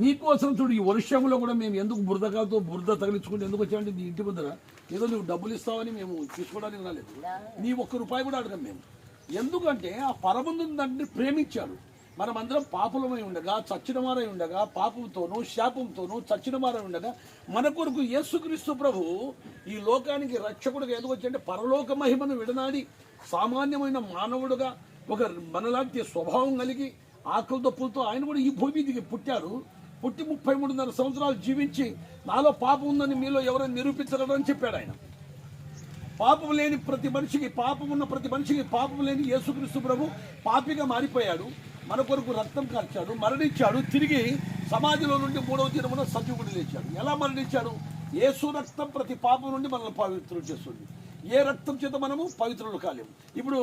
నీకోసం చూడు, ఈ వర్షంలో కూడా మేము ఎందుకు బురద తగిలించుకుంటే ఎందుకు వచ్చామంటే నీ ఇంటి ముందర ఏదో నువ్వు డబ్బులు ఇస్తావని మేము తీసుకోవడానికి రాలేదు. నీ ఒక్క రూపాయి కూడా అడగం మేము. ఎందుకంటే ఆ పరమందు దాన్ని ప్రేమించాడు. మనమందరం పాపులమై ఉండగా, చచ్చినవారై ఉండగా, పాపంతోనూ శాపంతోనూ చచ్చినవారై ఉండగా మన కొరకు యేసుక్రీస్తు ప్రభు ఈ లోకానికి రక్షకుడుగా ఎందుకు వచ్చాడంటే పరలోక మహిమను విడనాడి సామాన్యమైన మానవుడుగా ఒక మనలాంటి స్వభావం కలిగి ఆకలి దప్పులతో ఆయన కూడా ఈ భూమి దిగి పుట్టారు. పుట్టి 33.5 సంవత్సరాలు జీవించి నాలో పాపం ఉందని మీలో ఎవరైనా నిరూపించగలరు అని చెప్పాడు ఆయన. పాపం లేని ప్రతి మనిషికి, పాపం ఉన్న ప్రతి మనిషికి పాపం లేని యేసుక్రీస్తు ప్రభు పాపిగా మారిపోయాడు. మన కొరకు రక్తం కార్చాడు, మరణించాడు, తిరిగి సమాధిలో నుండి 3వ దినమున సజీవుడు లేచాడు. ఎలా మరణించాడు? యేసు రక్తం ప్రతి పాపం నుండి మనల్ని పవిత్రం చేస్తుంది. ఏ రక్తం చేత మనము పవిత్రులు కాలేము. ఇప్పుడు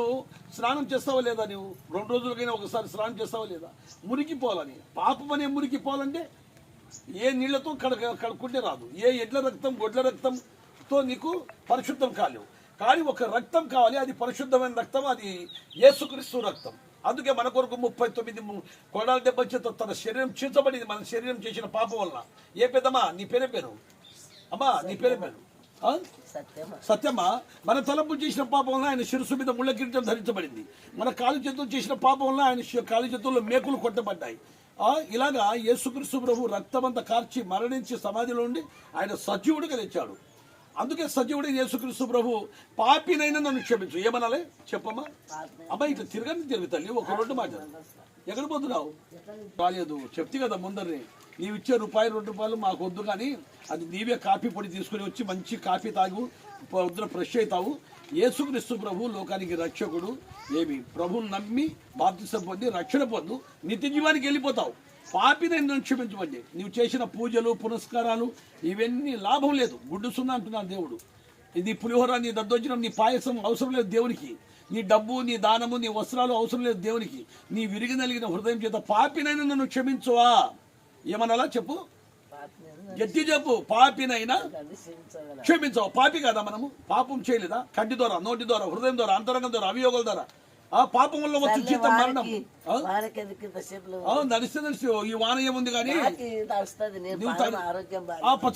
స్నానం చేస్తావా లేదా? నువ్వు 2 రోజులకైనా ఒకసారి స్నానం చేస్తావా లేదా? మురికిపోవాలని, పాపం అనే మురికిపోవాలంటే ఏ నీళ్లతో కడుక్కుంటే రాదు. ఏ ఎడ్ల రక్తం, గొడ్ల రక్తంతో నీకు పరిశుద్ధం కాలేవు. కానీ ఒక రక్తం కావాలి, అది పరిశుద్ధమైన రక్తం, అది యేసుక్రీస్తు రక్తం. అందుకే మన కొరకు 39 కొడాల దెబ్బ చేత తన శరీరం చీల్చబడింది, మన శరీరం చేసిన పాపం వల్ల. ఏ పెద్దమ్మా నీ పేరు అమ్మా, నీ పేరు సత్యమా. మన తలంపులు చేసిన పాపం వల్ల ఆయన శిరస్సు మీద ముళ్ళ కిరీటం ధరించబడింది. మన కాలు చేతులు చేసిన పాపం వల్ల ఆయన కాలు చేతుల్లో మేకులు కొట్టబడ్డాయి. ఇలాగా యేసుక్రీస్తు ప్రభు రక్తమంతా కార్చి మరణించి సమాధిలో ఉండి ఆయన సజీవుడిగా తెచ్చాడు. అందుకే సజీవుడు యేసుక్రీస్తు ప్రభు పాపినైనా నన్ను క్షమించు. ఏమనాలి చెప్పమ్మా? అమ్మా ఇట్లా తిరుగు తల్లి, ఒక 2 మాట. ఎక్కడ పోతున్నావు? రాలేదు చెప్తే కదా ముందరిని. నీవు ఇచ్చే ₹2 మాకు వద్దు, కానీ అది నీవే కాఫీ పొడి తీసుకుని వచ్చి మంచి కాఫీ తాగు, పొద్దున ఫ్రెష్ అవుతావు. యేసుక్రీస్తు ప్రభు లోకానికి రక్షకుడు. ఏమి ప్రభువుని నమ్మి బాప్తిసం పొంది రక్షణ పొందు, నిత్య జీవానికి వెళ్ళిపోతావు. పాపిని నన్ను క్షమించమండి. నీవు చేసిన పూజలు పునస్కారాలు ఇవన్నీ లాభం లేదు. గుడ్డు సున్నా అంటున్నాను దేవుడు. ఇది పులిహోర, నీ దద్దోజనం, నీ పాయసం అవసరం లేదు దేవునికి. నీ డబ్బు, నీ దానము, నీ వస్త్రాలు అవసరం లేదు దేవునికి. నీ విరిగి నలిగిన హృదయం చేత పాపినైనా నన్ను క్షమించువా. ఏమనాలా చెప్పు, గట్టి చెప్పు. పాపినైనా క్షమించవా. పాపి కదా మనము? పాపం చేయలేదా? కంటి ద్వారా, నోటి ద్వారా, హృదయం ద్వారా, అంతరంగం ద్వారా, అవియోగాల ద్వారా. ఆ పాపం వల్ల వచ్చి జీతం మరణం. నడిస్తే ఈ వాన ఏముంది కానీ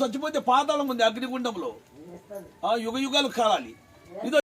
చచ్చిపోతే పాతాళం ఉంది, అగ్నిగుండంలో యుగ యుగాలు కాలాలి.